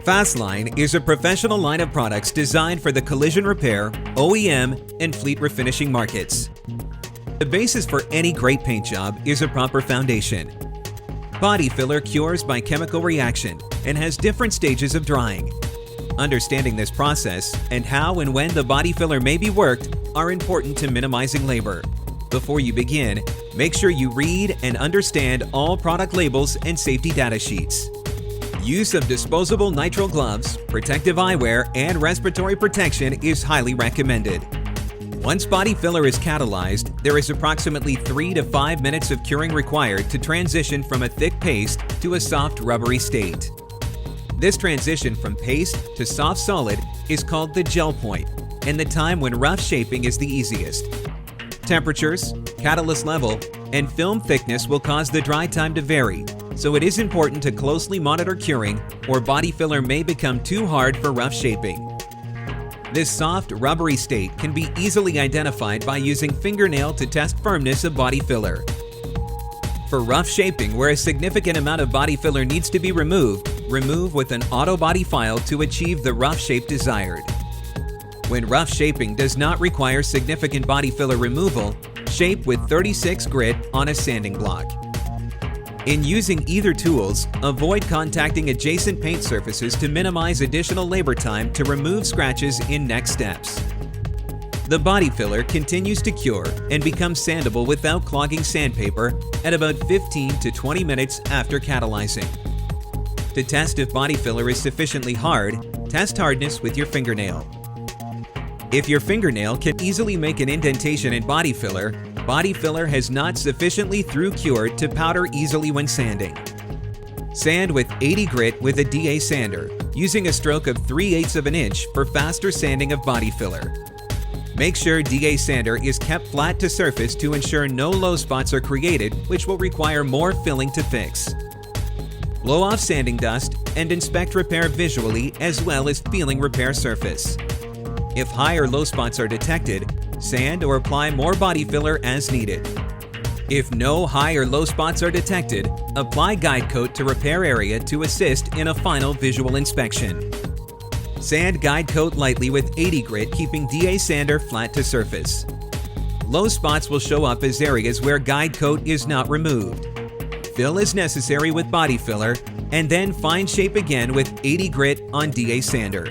FASTLINE is a professional line of products designed for the collision repair, OEM, and fleet refinishing markets. The basis for any great paint job is a proper foundation. Body filler cures by chemical reaction and has different stages of drying. Understanding this process and how and when the body filler may be worked are important to minimizing labor. Before you begin, make sure you read and understand all product labels and safety data sheets. Use of disposable nitrile gloves, protective eyewear, and respiratory protection is highly recommended. Once body filler is catalyzed, there is approximately 3 to 5 minutes of curing required to transition from a thick paste to a soft rubbery state. This transition from paste to soft solid is called the gel point, and the time when rough shaping is the easiest. Temperatures, catalyst level, and film thickness will cause the dry time to vary, so it is important to closely monitor curing or body filler may become too hard for rough shaping. This soft, rubbery state can be easily identified by using fingernail to test firmness of body filler. For rough shaping where a significant amount of body filler needs to be removed, remove with an auto body file to achieve the rough shape desired. When rough shaping does not require significant body filler removal, shape with 36 grit on a sanding block. In using either tools, avoid contacting adjacent paint surfaces to minimize additional labor time to remove scratches in next steps. The body filler continues to cure and becomes sandable without clogging sandpaper at about 15 to 20 minutes after catalyzing. To test if body filler is sufficiently hard, test hardness with your fingernail. If your fingernail can easily make an indentation in body filler has not sufficiently through cured to powder easily when sanding. Sand with 80 grit with a DA sander, using a stroke of 3/8 of an inch for faster sanding of body filler. Make sure DA sander is kept flat to surface to ensure no low spots are created, which will require more filling to fix. Blow off sanding dust and inspect repair visually as well as feeling repair surface. If high or low spots are detected, sand or apply more body filler as needed. If no high or low spots are detected, apply guide coat to repair area to assist in a final visual inspection. Sand guide coat lightly with 80 grit, keeping DA sander flat to surface. Low spots will show up as areas where guide coat is not removed. Fill as necessary with body filler, and then fine shape again with 80 grit on DA sander.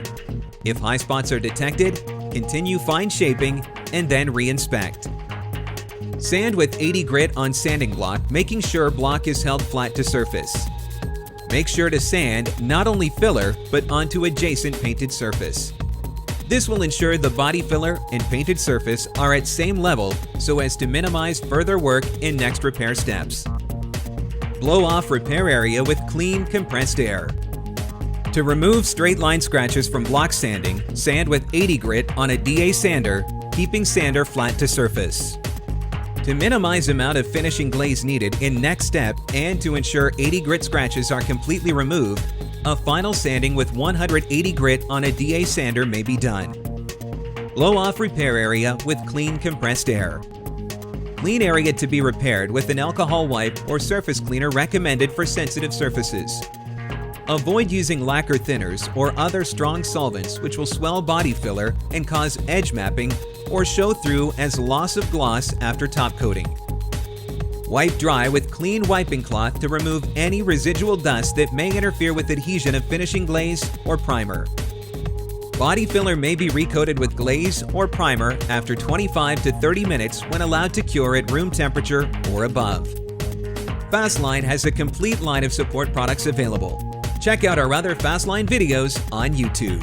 If high spots are detected, continue fine shaping and then re-inspect. Sand with 80 grit on sanding block, making sure block is held flat to surface. Make sure to sand not only filler, but onto adjacent painted surface. This will ensure the body filler and painted surface are at same level so as to minimize further work in next repair steps. Blow off repair area with clean, compressed air. To remove straight line scratches from block sanding, sand with 80 grit on a DA sander, keeping sander flat to surface. To minimize amount of finishing glaze needed in next step and to ensure 80 grit scratches are completely removed, a final sanding with 180 grit on a DA sander may be done. Blow off repair area with clean, compressed air. Clean area to be repaired with an alcohol wipe or surface cleaner recommended for sensitive surfaces. Avoid using lacquer thinners or other strong solvents which will swell body filler and cause edge mapping or show through as loss of gloss after top coating. Wipe dry with clean wiping cloth to remove any residual dust that may interfere with adhesion of finishing glaze or primer. Body filler may be recoated with glaze or primer after 25 to 30 minutes when allowed to cure at room temperature or above. FASTLINE has a complete line of support products available. Check out our other FASTLINE videos on YouTube.